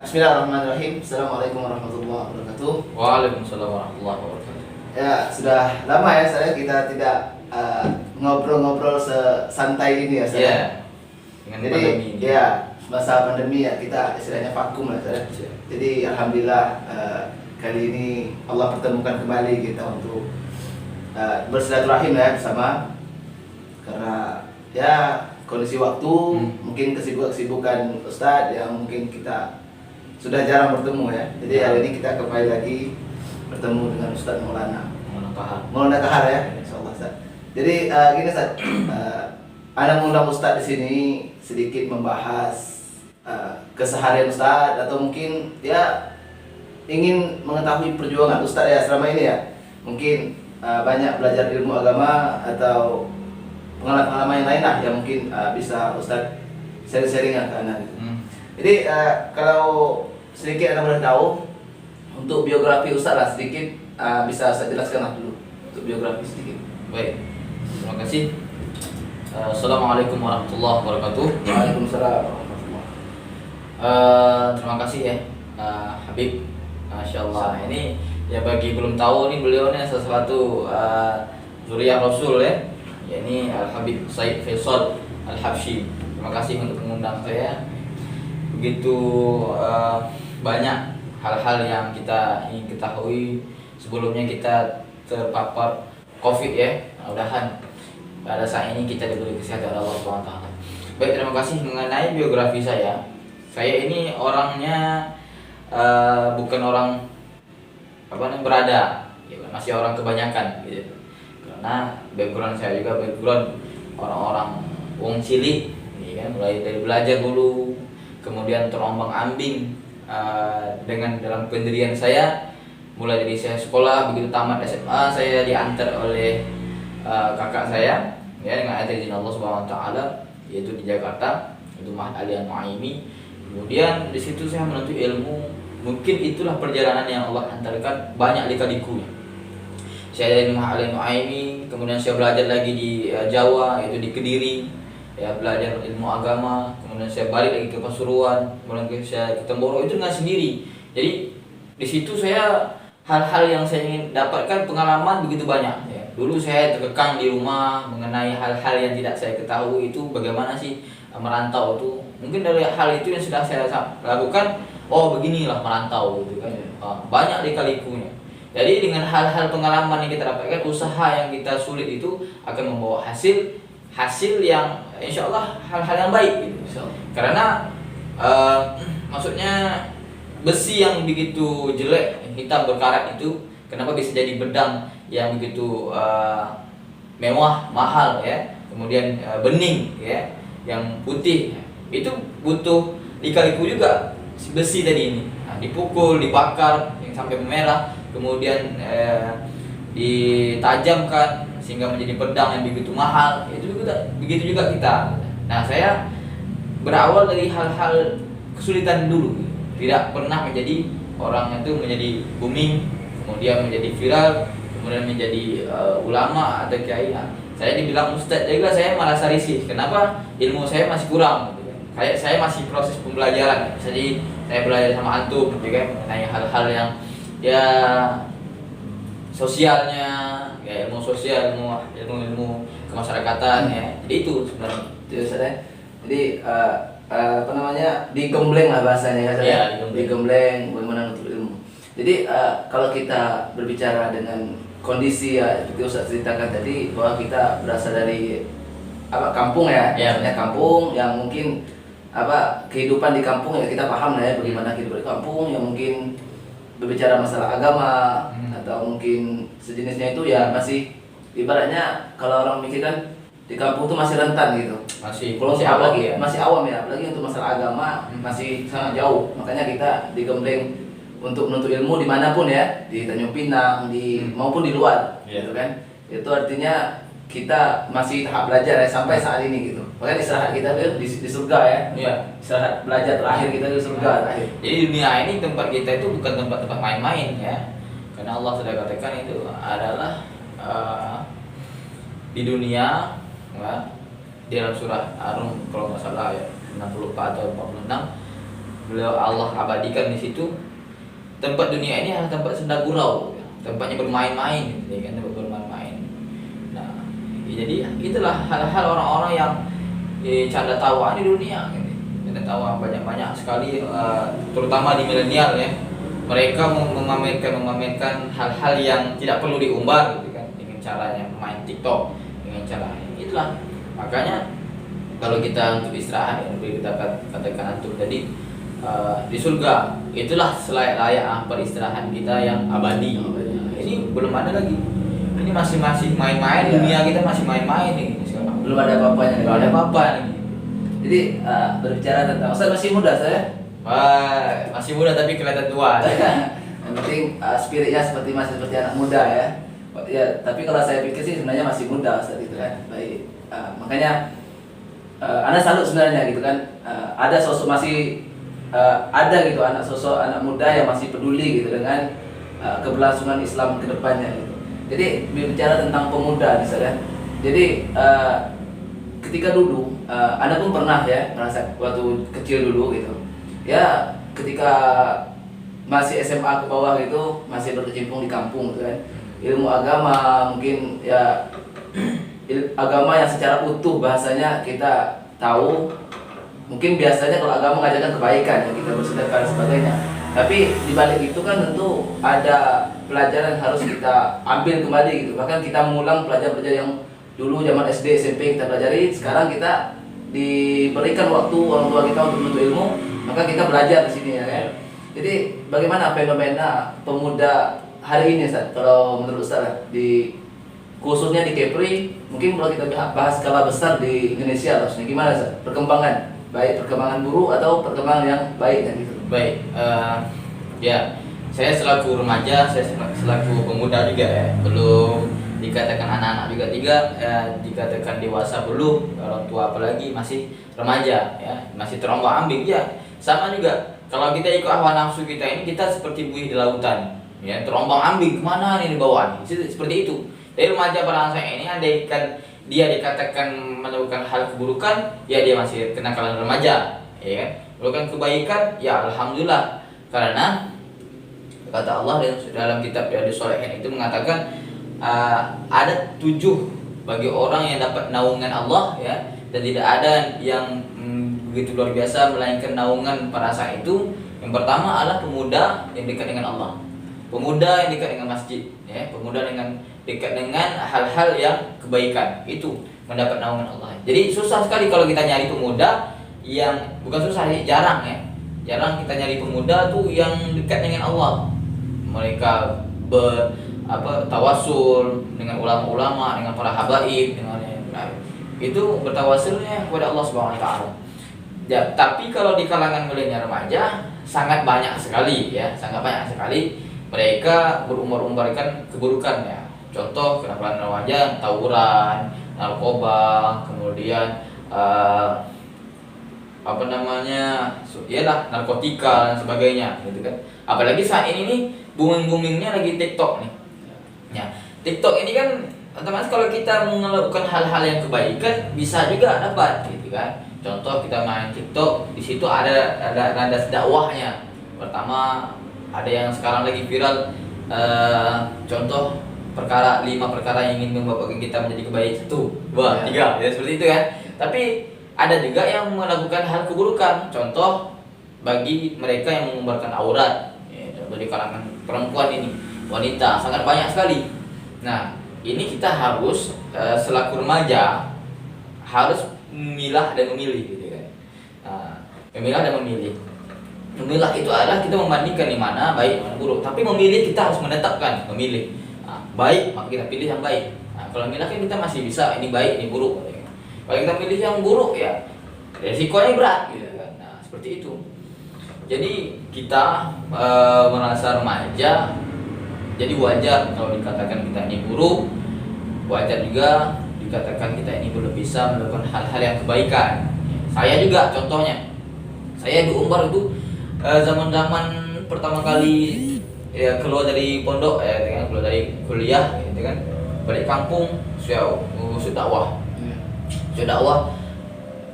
Bismillahirrahmanirrahim. Assalamualaikum warahmatullahi wabarakatuh. Waalaikumsalam warahmatullahi wabarakatuh. Ya, sudah lama ya kita tidak ngobrol-ngobrol sesantai ini ya saya. Iya. Dengan Jadi pandemi ini. ya masa pandemi ya kita istilahnya vakum lah saya. Iya. Jadi alhamdulillah kali ini Allah pertemukan kembali kita untuk bersilaturahim ya bersama, karena ya kondisi waktu, mungkin kesibukan Ustadz yang mungkin kita sudah jarang bertemu ya. Jadi hari ini kita kembali lagi bertemu dengan Ustadz Maulana Kahar ya, insyaallah Ustadz. Jadi gini Ustadz, Ana mengundang Ustadz di sini sedikit membahas keseharian Ustadz, atau mungkin ya ingin mengetahui perjuangan Ustadz ya selama ini ya. Mungkin banyak belajar ilmu agama atau pengalaman yang lain lah yang mungkin bisa Ustadz sharing-sharing ke Ana gitu. Jadi kalau sedikit Anda boleh tahu untuk biografi Ustadz lah sedikit, bisa saya jelaskan lah dulu untuk biografi sedikit. Baik. Terima kasih. Assalamualaikum warahmatullahi wabarakatuh. Waalaikumsalam. Terima kasih ya, Habib. Masya Allah. Ini ya bagi belum tahu nih, beliau nih salah satu zuriyah Rasul ya. Ini Al Habib Said Faisal Al Habsyi. Terima kasih untuk mengundang saya. Begitu banyak hal-hal yang kita ingin ketahui. Sebelumnya kita terpapar COVID ya. Mudah-mudahan pada saat ini kita diberi kesehatan oleh Allah SWT. Baik, terima kasih. Mengenai biografi saya ini orangnya bukan orang berada, ya, masih orang kebanyakan gitu. Karena background saya juga background orang-orang wong cilik, ya kan, mulai dari belajar dulu, kemudian terombang-ambing dengan dalam pendirian saya. Mulai dari saya sekolah, begitu tamat SMA saya diantar oleh kakak saya ya, dengan atas izin Allah Subhanahu wa taala, yaitu di Jakarta, itu Ma'had Ali An-Nu'aimi. Kemudian di situ saya menuntut ilmu. Mungkin itulah perjalanan yang Allah antarkan, banyak lika-likunya. Saya dari Ma'had Ali An-Nu'aimi, kemudian saya belajar lagi di Jawa, yaitu di Kediri, ya, belajar ilmu agama. Kemudian saya balik lagi ke Pasuruan, kemudian saya ke Temboro, itu dengan sendiri. Jadi di situ saya hal-hal yang saya ingin dapatkan, pengalaman begitu banyak ya. Dulu saya terkekang di rumah mengenai hal-hal yang tidak saya ketahui, itu bagaimana sih merantau itu. Mungkin dari hal itu yang sudah saya lakukan, oh beginilah merantau gitu kan. Banyak lika-likunya. Jadi dengan hal-hal pengalaman yang kita dapatkan, usaha yang kita sulit itu akan membawa hasil yang insya Allah hal-hal yang baik gitu. Karena maksudnya besi yang begitu jelek, hitam berkarat itu, kenapa bisa jadi pedang yang begitu mewah, mahal ya, kemudian bening ya, yang putih, itu butuh lika-liku juga si besi tadi ini. Nah, dipukul, dibakar yang sampai memerah, kemudian ditajamkan sehingga menjadi pedang yang begitu mahal. Itu juga begitu juga kita. Nah, saya berawal dari hal-hal kesulitan dulu. Tidak pernah menjadi orang itu menjadi booming, kemudian menjadi viral, kemudian menjadi ulama atau kiai. Saya dibilang ustadz juga, saya merasa risih. Kenapa? Ilmu saya masih kurang gitu kan. Kayak saya masih proses pembelajaran. Jadi saya belajar sama antum gitu kan, mengenai hal-hal yang ya sosialnya, ya ilmu sosial, ilmu kemasyarakatan ya. Jadi itu sebenarnya. Itu Ustadz. Jadi digembleng lah bahasanya kan, ya, digembleng bagaimana untuk ilmu. Jadi kalau kita berbicara dengan kondisi ya seperti Ustaz ceritakan tadi, bahwa kita berasal dari kampung ya, misalnya kampung yang mungkin kehidupan di kampung ya, kita paham lah ya bagaimana kehidupan di kampung, yang mungkin berbicara masalah agama atau mungkin sejenisnya itu ya masih ibaratnya kalau orang mikirkan di kampung itu masih rentan gitu. Masih awam ya. Masih awam ya, apalagi untuk masalah agama masih sangat jauh. Makanya kita digembleng untuk menuntut ilmu dimanapun ya, di Tanjung Pinang, maupun di luar, gitu kan. Itu artinya kita masih tahap belajar ya sampai saat ini gitu. Makanya istirahat kita di surga ya. Istirahat belajar terakhir kita di surga terakhir. Jadi dunia ini, tempat kita itu bukan tempat main-main ya. Karena Allah sudah katakan itu adalah di dunia ya, di dalam surah Ar-Rum kalau nggak salah ya 64 atau 46, beliau Allah abadikan di situ. Tempat dunia ini adalah tempat senda gurau, tempatnya bermain-main, ya kan, tempat bermain-main. Nah, jadi itulah hal-hal orang-orang yang canda tawa di dunia, gitu. Canda tawa banyak sekali, terutama di milenial ya. Mereka memamerkan hal-hal yang tidak perlu diumbar, gitu kan, dengan caranya main TikTok, dengan cara itulah. Makanya kalau kita untuk istirahat, yang kita katakan antum tadi, di surga itulah selayak-layak peristirahat kita yang abadi. Ini belum ada lagi. Ini masih main-main, dunia kita masih main-main ini sekarang. Belum ada apa-apanya. Belum ada apa-apa lagi. Jadi berbicara tentang, Ustaz masih muda saya. Wah, masih muda tapi kelihatan tua. Yang penting spiritnya masih seperti anak muda ya. Ya, tapi kalau saya pikir sih sebenarnya masih muda Ustaz itu kan. Baik. Makanya Anda salut sebenarnya gitu kan. Ada sosok masih ada gitu sosok anak muda yang masih peduli gitu dengan keberlangsungan Islam ke depannya gitu. Jadi berbicara tentang pemuda misalnya. Jadi ketika dulu Anda pun pernah ya merasa waktu kecil dulu gitu. Ya, ketika masih SMA ke bawah gitu, masih berkecimpung di kampung gitu kan. Ilmu agama mungkin ya agama yang secara utuh bahasanya kita tahu. Mungkin biasanya kalau agama mengajarkan kebaikan ya, kita bersedekah dan sebagainya. Tapi di balik itu kan tentu ada pelajaran yang harus kita ambil kembali gitu. Bahkan kita mengulang pelajaran-pelajaran yang dulu zaman SD, SMP kita pelajari. Sekarang kita diberikan waktu orang tua kita untuk menuntut ilmu, maka kita belajar di sini ya kan. Jadi bagaimana fenomena pemuda hari ini Ustaz? Kalau menurut Ustaz khususnya di Kepri, mungkin kalau kita bahas skala besar di Indonesia harusnya gimana Ustaz? Perkembangan baik perkembangan buruk atau perkembangan yang baik kan gitu. Baik, ya saya selaku remaja, saya selaku pemuda juga ya, belum dikatakan anak-anak juga dikatakan dewasa belum, orang tua apalagi masih remaja ya, masih terombang-ambing ya. Sama juga kalau kita ikut hawa nafsu kita ini, kita seperti buih di lautan ya, terombang-ambing kemana nih bawaan, seperti itu. Dari remaja bangsa ini andaikan dia dikatakan melakukan hal keburukan, ya dia masih kenakalan remaja, ya kan? Melakukan kebaikan, ya alhamdulillah. Karena kata Allah dalam kitab Riyadhus Shalihin itu mengatakan ada 7 bagi orang yang dapat naungan Allah ya, dan tidak ada yang begitu luar biasa melainkan naungan pada saat itu. Yang pertama adalah pemuda yang dekat dengan Allah, pemuda yang dekat dengan masjid, ya, pemuda dengan dekat dengan hal-hal yang kebaikan, itu mendapat naungan Allah. Jadi susah sekali kalau kita nyari pemuda yang bukan susah, jarang ya. Jarang kita nyari pemuda tuh yang dekat dengan Allah. Mereka tawasul dengan ulama-ulama, dengan para habaib, dengan itu bertawasulnya kepada Allah Subhanahu wa taala. Ya, tapi kalau di kalangan milenial remaja sangat banyak sekali ya, sangat banyak sekali mereka berumbar-umbarkan keburukan ya. Contoh kenakalan remaja, tawuran, narkoba, kemudian narkotika dan sebagainya, gitu kan. Apalagi saat ini nih booming-boomingnya lagi TikTok nih. Ya, TikTok ini kan teman-teman, kalau kita melakukan hal-hal yang kebaikan bisa juga dapat, gitu kan. Contoh kita main TikTok, di situ ada dakwahnya. Pertama ada yang sekarang lagi viral, contoh 5 perkara yang ingin membawa kita menjadi kebaikan, 1, 2, 3 ya, seperti itu kan. Tapi ada juga yang melakukan hal keburukan, contoh bagi mereka yang mengumbarkan aurat ya, contoh di kalangan perempuan ini, wanita sangat banyak sekali. Nah, ini kita harus selaku remaja harus memilah dan memilih, gitu kan. Nah, memilah dan memilih. Memilah itu adalah kita membandingkan di mana baik mana buruk, tapi memilih kita harus menetapkan, memilih. Nah, baik maka kita pilih yang baik. Nah, kalau memilah kan kita masih bisa ini baik ini buruk. Kalau kita pilih yang buruk ya resikonya berat, gitu kan. Nah, seperti itu. Jadi kita merasa remaja, jadi wajar kalau dikatakan kita ini buruk, wajar juga dikatakan kita ini belum bisa melakukan hal-hal yang kebaikan. Saya juga contohnya, saya diumbar itu zaman-zaman pertama kali ya keluar dari pondok ya, keluar dari kuliah, gitu kan, balik kampung, sudah dakwah. Sudah dakwah.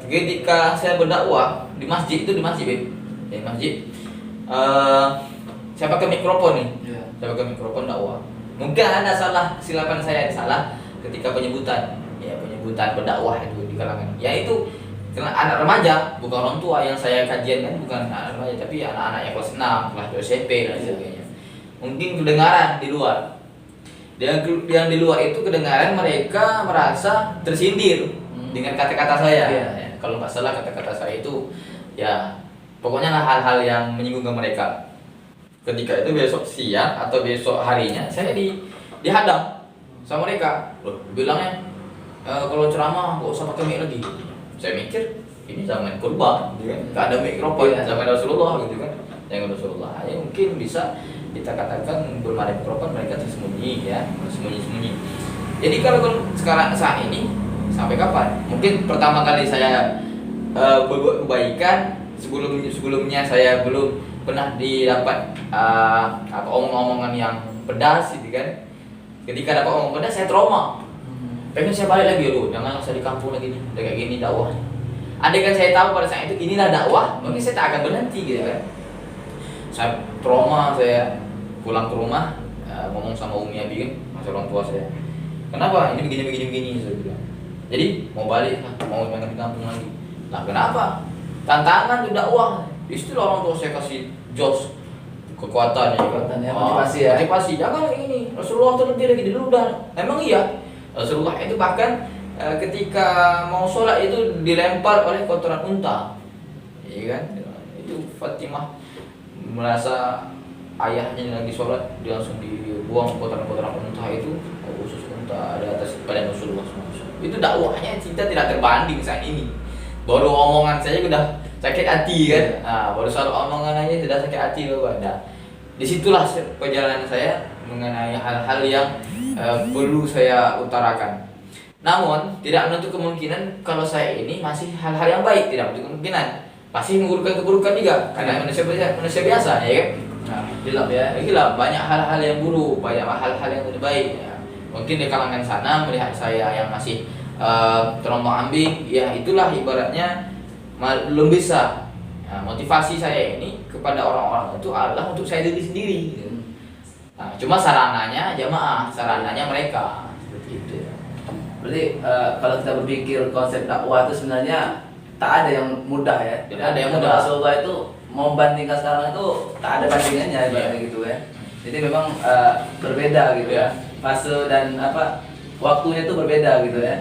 Ketika saya berdakwah di masjid itu, di masjid, di masjid. Saya pakai mikrofon nih. Iya. Saya pakai mikrofon dakwah. Mungkin ada salah, silakan saya salah ketika penyebutan, ya penyebutan berdakwah itu di kalangan. Ya itu anak remaja, bukan orang tua yang saya kajian kan, bukan anak remaja, tapi anak-anak yang kelas 6, kelas 2 SMP dan sebagainya. Mungkin kedengaran di luar. Yang di luar itu kedengaran mereka merasa tersindir dengan kata-kata saya. Iya. Ya, kalau nggak salah kata-kata saya itu ya pokoknya hal-hal yang menyinggung ke mereka. Ketika itu besok siang atau besok harinya saya dihadang sama mereka. Loh, bilangnya kalau ceramah nggak usah pakai mic lagi. Saya mikir ini zaman kurban, gitu kan? Nggak ada mikrofon, Iya. zaman Rasulullah gitu kan? Zaman Rasulullah, ya mungkin bisa kita katakan belum ada mikrofon, mereka tersembunyi ya, sembunyi-sembunyi. Jadi kalau sekarang saat ini sampai kapan? Mungkin pertama kali saya berbuat kebaikan, sebelumnya saya belum pernah didapat omong-omongan yang pedas gitu kan. Ketika dapat omong pedas saya trauma. Pengen saya balik lagi, aduh jangan saya di kampung lagi nih, udah kayak gini dakwahnya. Andai kan saya tahu pada saat itu inilah dakwah, mungkin saya tak akan berhenti gitu kan. Saya trauma, saya pulang ke rumah ngomong sama Umi Abi kan, masih orang tua saya. Kenapa? Ini begini saya bilang. Jadi mau balik lah, mau pengen di kampung lagi. Nah kenapa? Tantangan itu dakwah. Istilah orang tua saya kasih jos kekuatannya, motivasi ya. Motivasi, jangan ini. Rasulullah itu lebih lagi dulu dah. Emang iya. Rasulullah itu bahkan ketika mau sholat itu dilempar oleh kotoran unta, iya kan? Itu Fatimah merasa ayahnya lagi sholat, dia langsung dibuang kotoran-kotoran unta itu, khusus unta ada atas badan Rasulullah SAW. Itu dakwahnya kita tidak terbanding saat ini. Baru omongan saya udah sakit hati kan? Nah, baru soal omongan aja sudah sakit hati loh. Nah, disitulah perjalanan saya mengenai hal-hal yang perlu saya utarakan. Namun tidak menutup kemungkinan kalau saya ini masih hal-hal yang baik, tidak menutup kemungkinan pasti mengurungkan keburukan juga karena manusia biasa ya kan. Nah, gelap ya. Gila, banyak hal-hal yang buruk, banyak hal-hal yang tidak baik. Ya. Mungkin di kalangan sana melihat saya yang masih terombang-ambing, ya itulah ibaratnya belum bisa. Nah, motivasi saya ini kepada orang-orang itu adalah untuk saya diri sendiri. Gitu. Nah, cuma sarananya jamaah, sarananya mereka seperti itu. Berarti kalau kita berpikir konsep dakwah itu sebenarnya tak ada yang mudah ya. Tidak ada yang mudah. Rasulullah itu mau bandingkan sekarang itu tak ada bandingannya ibaratnya gitu ya. Jadi memang berbeda gitu ya. Fase dan waktunya itu berbeda gitu ya.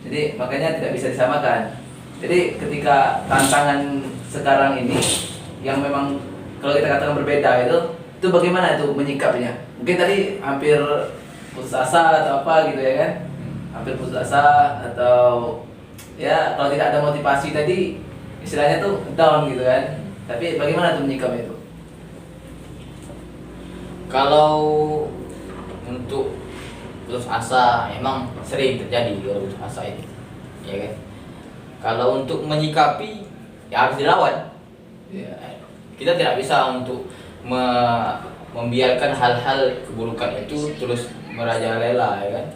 Jadi makanya tidak bisa disamakan. Jadi ketika tantangan sekarang ini yang memang kalau kita katakan berbeda itu bagaimana itu menyikapinya? Mungkin tadi hampir putus asa atau apa gitu ya kan? Hampir putus asa atau ya kalau tidak ada motivasi tadi istilahnya tuh down gitu kan? Tapi bagaimana tuh menyikapi itu? Kalau untuk putus asa emang sering terjadi kalau putus asa itu, ya kan? Kalau untuk menyikapi ya harus dilawan. Ya. Kita tidak bisa untuk membiarkan hal-hal keburukan itu terus merajalela, ya kan?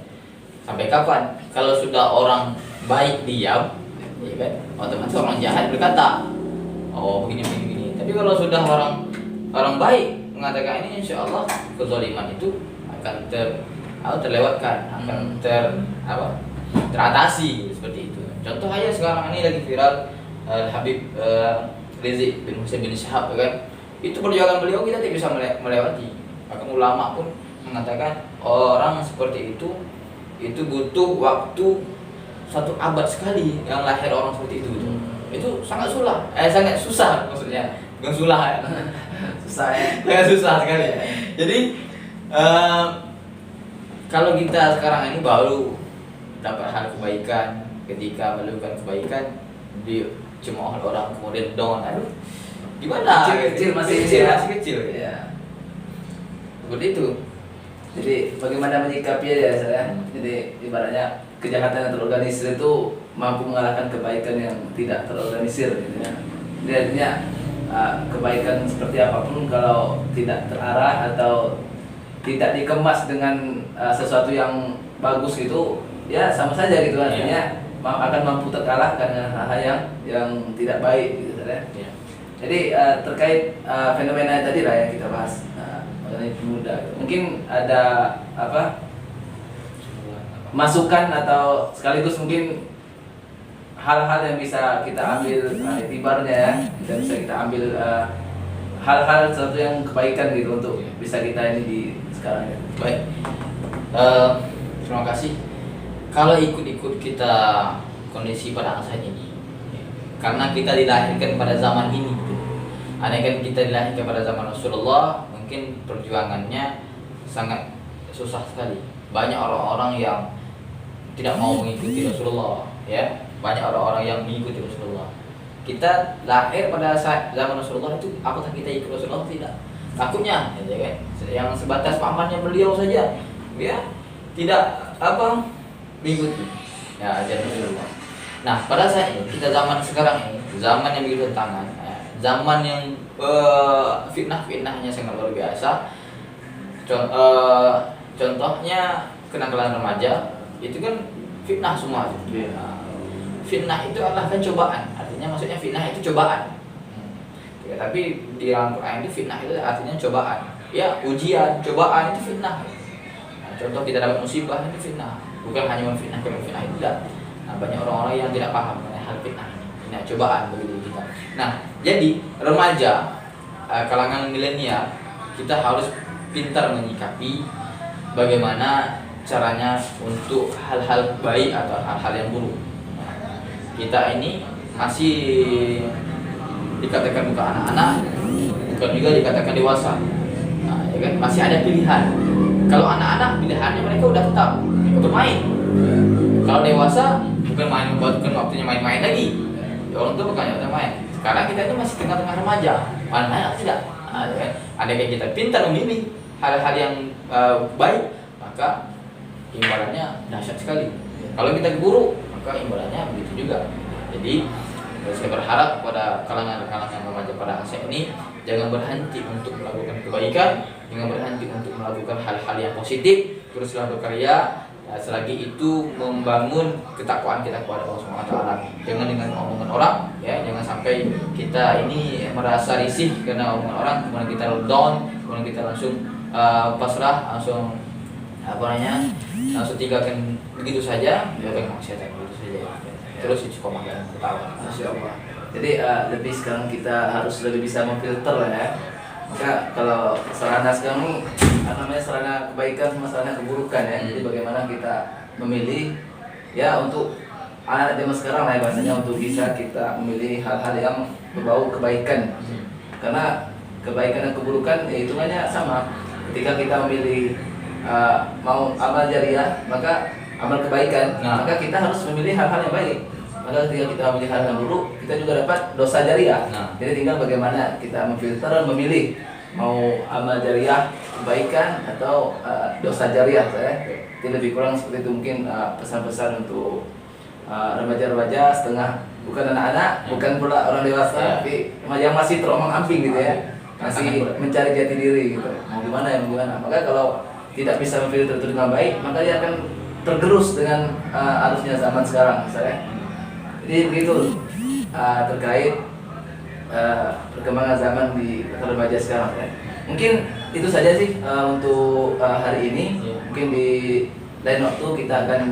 Sampai kapan? Kalau sudah orang baik diam, ya kan? Otomatis orang jahat berkata, oh begini. Tapi kalau sudah orang baik mengatakan ini, insya Allah kezaliman itu akan terlewatkan, akan teratasi seperti itu. Contoh aja sekarang ini lagi viral Habib Rizik bin Hussein bin Syihab, kan? Itu perjuangan beliau kita tidak bisa melewati. Bahkan ulama pun mengatakan orang seperti itu butuh waktu 1 abad sekali yang lahir orang seperti itu. Itu sangat susah maksudnya. Bukan sulah ya. Susah ya. Sangat susah sekali. Jadi kalau kita sekarang ini baru dapat hal kebaikan, ketika melakukan kebaikan dicemooh oleh orang kemudian down, aduh gimana? Kecil masih kecil. Ya. Seperti itu. Jadi bagaimana menyikapi ya saya? Jadi ibaratnya kejahatan yang terorganisir itu mampu mengalahkan kebaikan yang tidak terorganisir gitu ya. Jadi artinya kebaikan seperti apapun kalau tidak terarah atau tidak dikemas dengan sesuatu yang bagus itu ya sama saja gitu artinya akan mampu terkalahkan dengan hal-hal yang tidak baik gitu ya. Jadi terkait fenomena tadi lah yang kita bahas mengenai pemuda. Mungkin ada apa masukan atau sekaligus mungkin hal-hal yang bisa kita ambil itibarnya ya, dan bisa kita ambil hal-hal sesuatu yang kebaikan gitu untuk bisa kita ini di sekarang ya. Baik. Terima kasih. Kalau ikut-ikut kita kondisi pada masa ini, karena kita dilahirkan pada zaman ini, andai kan kita dilahirkan pada zaman Rasulullah, mungkin perjuangannya sangat susah sekali. Banyak orang-orang yang tidak mau mengikuti Rasulullah, ya. Banyak orang-orang yang mengikuti Rasulullah. Kita lahir pada saat zaman Rasulullah itu, apakah kita ikut Rasulullah? Tidak. Takutnya, ya kan? Yang sebatas pamannya beliau saja, ya, tidak mengikuti ya ajaran Rasulullah. Nah, pada saat ini kita zaman sekarang ini, zaman yang begitu tantangan, ya, zaman yang fitnah-fitnahnya sangat luar biasa. Contohnya kenakalan remaja itu kan fitnah semua. Nah, fitnah itu adalah kan cobaan, artinya maksudnya fitnah itu cobaan. Ya, tapi di dalam Quran itu fitnah itu artinya cobaan. Ya, ujian, cobaan itu fitnah. Nah, contoh kita dapat musibah itu fitnah, bukan hanya memfitnah itu tidak. Nah, banyak orang-orang yang tidak paham mengenai hal fitnah ini. Nah, cobaan bagi kita. Nah, jadi remaja, kalangan milenial, kita harus pintar menyikapi bagaimana caranya untuk hal-hal baik atau hal-hal yang buruk. Kita ini masih dikatakan bukan anak-anak, bukan juga dikatakan dewasa. Nah, ya kan masih ada pilihan. Kalau anak-anak pilihannya mereka udah tetap, mereka bermain. Kalau dewasa bukan waktunya main-main lagi. Ya, orang tua bukan waktunya main. Sekarang kita ini masih tengah-tengah remaja, main-main atau tidak. Nah, ya kan? Andai kita pintar memilih hal-hal yang baik, maka imbalannya dahsyat sekali. Kalau kita keburu, maka imbalannya begitu juga. Jadi saya berharap kepada kalangan remaja pada masa ini jangan berhenti untuk melakukan kebaikan, jangan berhenti untuk melakukan hal-hal yang positif, teruslah berkarya selagi itu membangun ketakwaan kita kepada Allah SWT. Jangan dengan omongan orang, ya, jangan sampai kita ini merasa risih karena omongan orang, kemudian kita down, kemudian kita langsung pasrah, langsung langsung tinggalkan begitu saja, melakukan maksiat begitu saja. Terus cukup makan ketawa. Masya Allah. Jadi lebih sekarang kita harus lebih bisa memfilter lah ya. Maka kalau sarana sekarang ini namanya sarana kebaikan sama sarana keburukan ya. Jadi bagaimana kita memilih ya untuk anak zaman sekarang lah ya, bahasanya untuk bisa kita memilih hal-hal yang berbau kebaikan. Karena kebaikan dan keburukan ya hitungannya sama. Ketika kita memilih mau amal jariah, maka amal kebaikan, maka kita harus memilih hal-hal yang baik. Maka ketika kita memilih hal yang buruk, kita juga dapat dosa jariah. Jadi tinggal bagaimana kita memfilter, memilih mau amal jariah kebaikan atau dosa jariah. Jadi lebih kurang seperti itu mungkin pesan-pesan untuk remaja-remaja setengah, bukan anak-anak, bukan pula orang dewasa, tapi yang masih terombang-ambing gitu ya, masih mencari jati diri gitu. Mau gimana ya, mau gimana. Maka kalau tidak bisa memfilter itu dengan baik, maka dia akan tergerus dengan arusnya zaman sekarang misalnya. Jadi begitu terkait perkembangan zaman di remaja sekarang ya. Mungkin itu saja sih untuk hari ini. Mungkin di lain waktu kita akan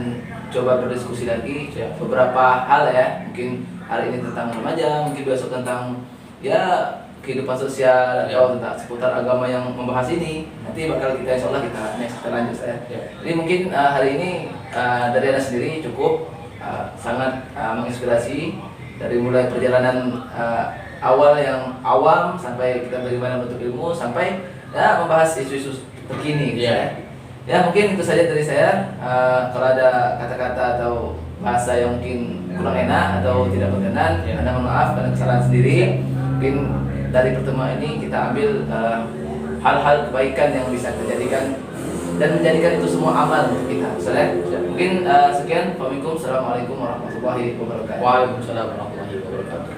coba berdiskusi lagi beberapa hal ya. Mungkin hari ini tentang remaja, mungkin besok tentang ya kehidupan sosial atau tentang seputar agama yang membahas ini. Nanti bakal kita insyaallah kita lanjut ya. Jadi mungkin hari ini dari Anda sendiri cukup sangat menginspirasi dari mulai perjalanan awal yang awam sampai kita bagaimana bentuk ilmu sampai ya membahas isu-isu terkini gitu ya. Ya mungkin itu saja dari saya. Kalau ada kata-kata atau bahasa yang mungkin kurang enak atau tidak berkenan, Anda mohon maaf karena kesalahan sendiri. Mungkin dari pertemuan ini kita ambil hal-hal kebaikan yang bisa kita jadikan dan menjadikan itu semua amal untuk kita. Mungkin sekian. Assalamualaikum warahmatullahi wabarakatuh. Waalaikumsalam warahmatullahi wabarakatuh.